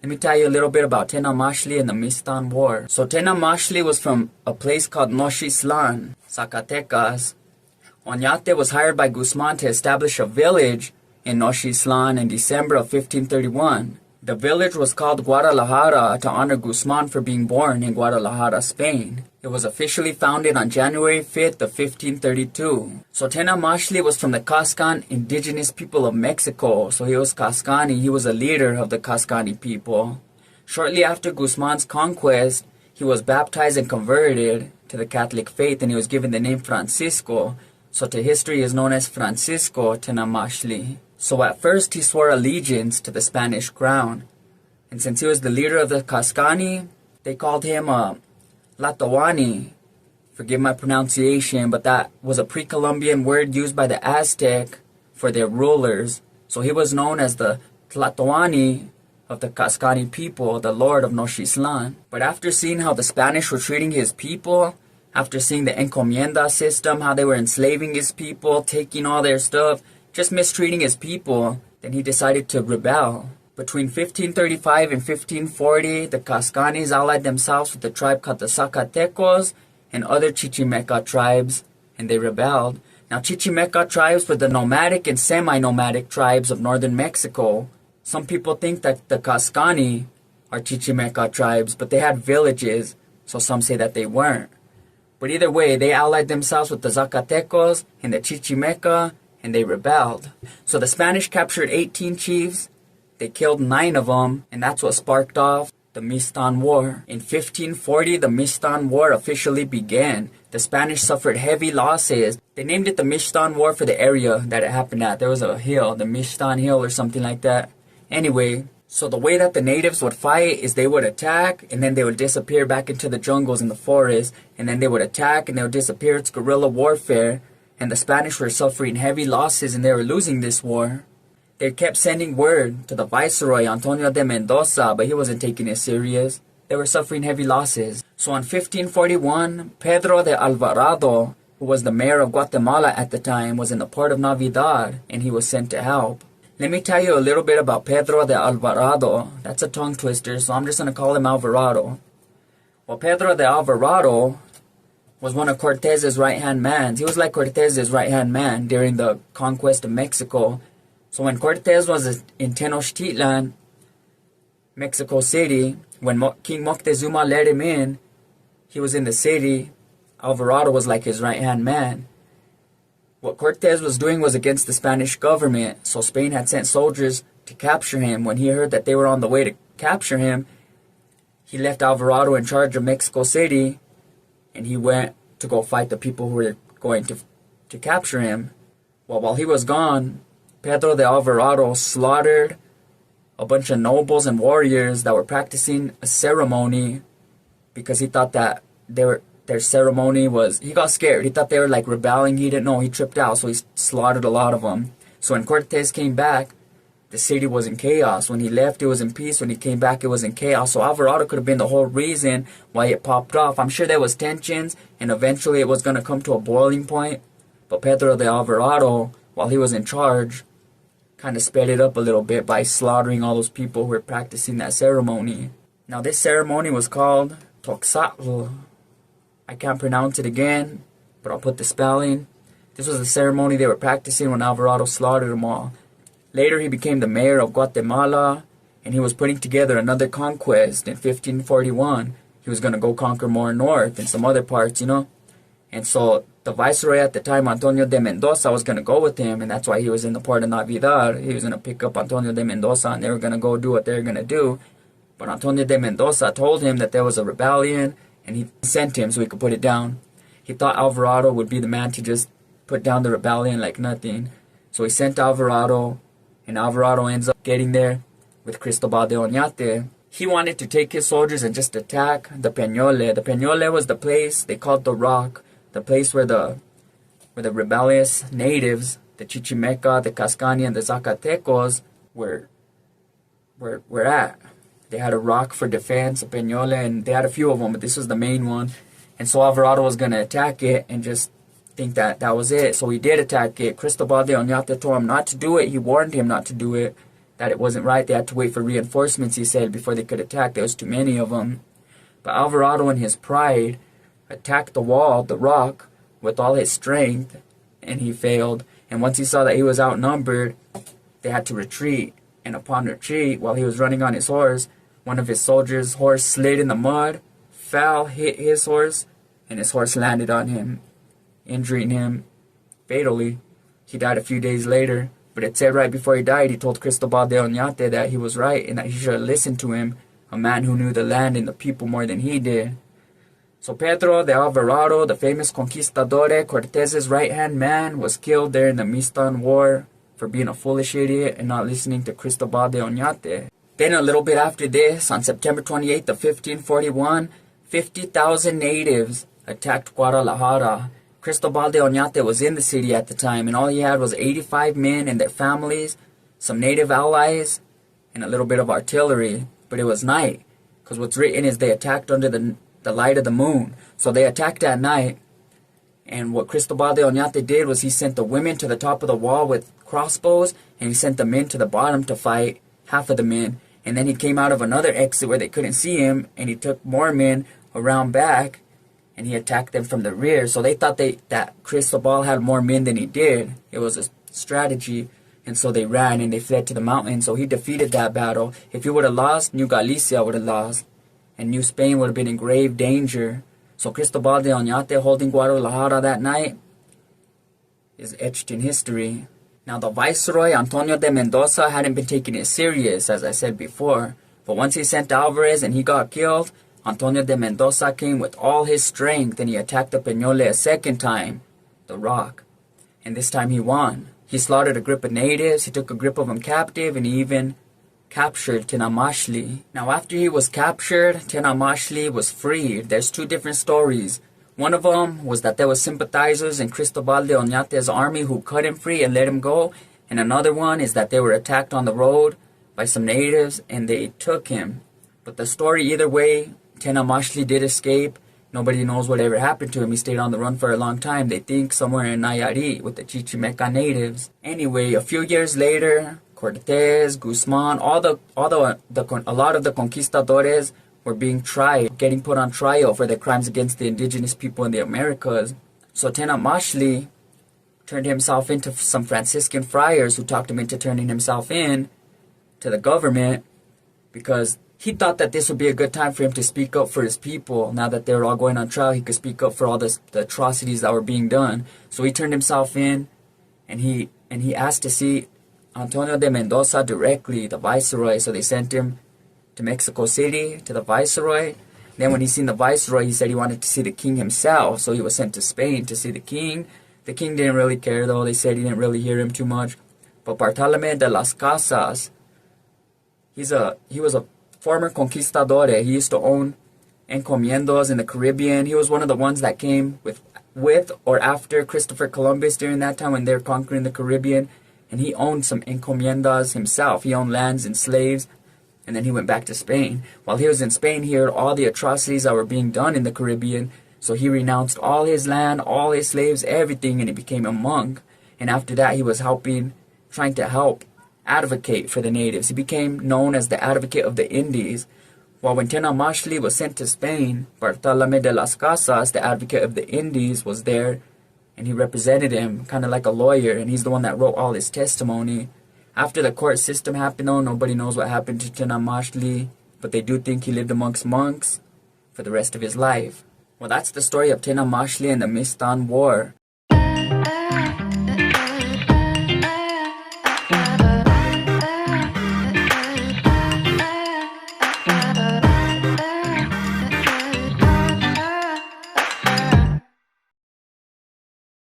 Let me tell you a little bit about Tenamaxtle and the Mixton War. So Tenamaxtle was from a place called Nochistlan, Zacatecos. Oñate was hired by Guzman to establish a village in Nochistlan in December of 1531. The village was called Guadalajara to honor Guzman for being born in Guadalajara, Spain. It was officially founded on January 5th of 1532. So Tenamaxtle was from the Cascan Indigenous people of Mexico. So he was Cascani, he was a leader of the Cascani people. Shortly after Guzman's conquest, he was baptized and converted to the Catholic faith, and he was given the name Francisco. So to history he is known as Francisco Tenamaxtle. So at first he swore allegiance to the Spanish crown. And since he was the leader of the Cascani, they called him Tlatoani. Forgive my pronunciation, but that was a pre-Columbian word used by the Aztec for their rulers. So he was known as the Tlatoani of the Cascani people, the Lord of Nochistlan. But after seeing how the Spanish were treating his people, after seeing the encomienda system, how they were enslaving his people, taking all their stuff, just mistreating his people, then he decided to rebel. Between 1535 and 1540, the Cascanis allied themselves with the tribe called the Zacatecos and other chichimeca tribes, and they rebelled. Now, chichimeca tribes were the nomadic and semi-nomadic tribes of northern Mexico. Some people think that the Cascani are chichimeca tribes, but they had villages, so some say that they weren't. But either way, they allied themselves with the Zacatecos and the chichimeca, and they rebelled. So the Spanish captured 18 chiefs, they killed 9 of them, and that's what sparked off the Mixton War. In 1540, the Mixton War officially began. The Spanish suffered heavy losses. They named it the Mixton War for the area that it happened at. There was a hill, the Mixton Hill or something like that. Anyway, so the way that the natives would fight is they would attack, and then they would disappear back into the jungles and the forest, and then they would attack and they would disappear. It's guerrilla warfare. And the Spanish were suffering heavy losses and they were losing this war. They kept sending word to the Viceroy, Antonio de Mendoza, but he wasn't taking it serious. They were suffering heavy losses. So in 1541, Pedro de Alvarado, who was the mayor of Guatemala at the time, was in the port of Navidad, and he was sent to help. Let me tell you a little bit about Pedro de Alvarado. That's a tongue twister, so I'm just going to call him Alvarado. Well, Pedro de Alvarado was one of Cortez's right-hand man. He was like Cortez's right-hand man during the conquest of Mexico. So when Cortez was in Tenochtitlan, Mexico City, when King Moctezuma let him in, he was in the city. Alvarado was like his right-hand man. What Cortez was doing was against the Spanish government, so Spain had sent soldiers to capture him. When he heard that they were on the way to capture him, he left Alvarado in charge of Mexico City, and he went to go fight the people who were going to capture him. Well, while he was gone, Pedro de Alvarado slaughtered a bunch of nobles and warriors that were practicing a ceremony because he thought that their ceremony was... He got scared. He thought they were like rebelling. He didn't know. He tripped out, so he slaughtered a lot of them. So when Cortez came back, the city was in chaos. When he left, it was in peace. When he came back, it was in chaos. So Alvarado could have been the whole reason why it popped off. I'm sure there was tensions, and eventually it was going to come to a boiling point. But Pedro de Alvarado, while he was in charge, kind of sped it up a little bit by slaughtering all those people who were practicing that ceremony. Now, this ceremony was called Toxatl. I can't pronounce it again, but I'll put the spelling. This was the ceremony they were practicing when Alvarado slaughtered them all. Later, he became the mayor of Guatemala, and he was putting together another conquest in 1541. He was going to go conquer more north and some other parts, you know. And so the viceroy at the time, Antonio de Mendoza, was going to go with him, and that's why he was in the port of Navidad. He was going to pick up Antonio de Mendoza, and they were going to go do what they were going to do. But Antonio de Mendoza told him that there was a rebellion, and he sent him so he could put it down. He thought Alvarado would be the man to just put down the rebellion like nothing. So he sent Alvarado, and Alvarado ends up getting there with Cristobal de Oñate. He wanted to take his soldiers and just attack the Peñole. The Peñole was the place they called the Rock, the place where the rebellious natives, the Chichimeca, the Cascani, and the Zacatecos were at. They had a rock for defense, a Peñole, and they had a few of them, but this was the main one. And so Alvarado was going to attack it and just think that was it. So he did attack it. Cristobal de Oñate told him not to do it. He warned him not to do it. that it wasn't right. They had to wait for reinforcements, he said, before they could attack. There was too many of them. But Alvarado, in his pride, attacked the wall, the rock, with all his strength, and he failed. And once he saw that he was outnumbered, they had to retreat. And upon retreat, while he was running on his horse, one of his soldiers' horse slid in the mud, fell, hit his horse, and his horse landed on him, injuring him fatally. He died a few days later. But it said right before he died, he told Cristobal de Oñate that he was right and that he should have listened to him, a man who knew the land and the people more than he did. So Pedro de Alvarado, the famous Conquistador, Cortez's right-hand man, was killed there in the Mixton War for being a foolish idiot and not listening to Cristobal de Oñate. Then a little bit after this, on September 28th of 1541, 50,000 natives attacked Guadalajara. Cristobal de Oñate was in the city at the time, and all he had was 85 men and their families, some native allies, and a little bit of artillery. But it was night, because what's written is they attacked under the light of the moon. So they attacked at night, and what Cristobal de Oñate did was he sent the women to the top of the wall with crossbows, and he sent the men to the bottom to fight, half of the men. And then he came out of another exit where they couldn't see him, and he took more men around back, and he attacked them from the rear. So they thought that Cristobal had more men than he did. It was a strategy, and so they ran and they fled to the mountains. So he defeated that battle. If he would have lost, New Galicia would have lost, and New Spain would have been in grave danger. So Cristobal de Oñate holding Guadalajara that night is etched in history. Now the Viceroy, Antonio de Mendoza, hadn't been taking it serious, as I said before. But once he sent Alvarez and he got killed, Antonio de Mendoza came with all his strength and he attacked the Peñole a second time, the rock. And this time he won. He slaughtered a group of natives, he took a group of them captive, and he even captured Tenamaxtle. Now after he was captured, Tenamaxtle was freed. There's two different stories. One of them was that there were sympathizers in Cristobal de Oñate's army who cut him free and let him go. And another one is that they were attacked on the road by some natives and they took him. But the story either way, Tenamaxtle did escape. Nobody knows whatever happened to him. He stayed on the run for a long time. They think somewhere in Nayarit with the chichimeca natives. Anyway, a few years later, Cortez, Guzman, a lot of the conquistadores were being tried, getting put on trial for their crimes against the indigenous people in the Americas. So Tenamaxtle turned himself into some Franciscan friars who talked him into turning himself in to the government because he thought that this would be a good time for him to speak up for his people. Now that they were all going on trial, he could speak up for all the atrocities that were being done. So he turned himself in, and he asked to see Antonio de Mendoza directly, the Viceroy. So they sent him to Mexico City, to the Viceroy. Then when he seen the Viceroy, he said he wanted to see the king himself. So he was sent to Spain to see the king. The king didn't really care, though. They said he didn't really hear him too much. But Bartolomé de las Casas, he was a former conquistador. He used to own encomiendas in the Caribbean. He was one of the ones that came with or after Christopher Columbus during that time when they were conquering the Caribbean. And he owned some encomiendas himself. He owned lands and slaves. And then he went back to Spain. While he was in Spain, he heard all the atrocities that were being done in the Caribbean. So he renounced all his land, all his slaves, everything, and he became a monk. And after that, he was trying to help advocate for the natives. He became known as the advocate of the Indies. While when Tenamaxtle was sent to Spain, Bartolomé de las Casas, the advocate of the Indies, was there, and he represented him, kind of like a lawyer, and he's the one that wrote all his testimony. After the court system happened, though, nobody knows what happened to Tenamaxtle, but they do think he lived amongst monks for the rest of his life. Well, that's the story of Tenamaxtle and the Mixton War.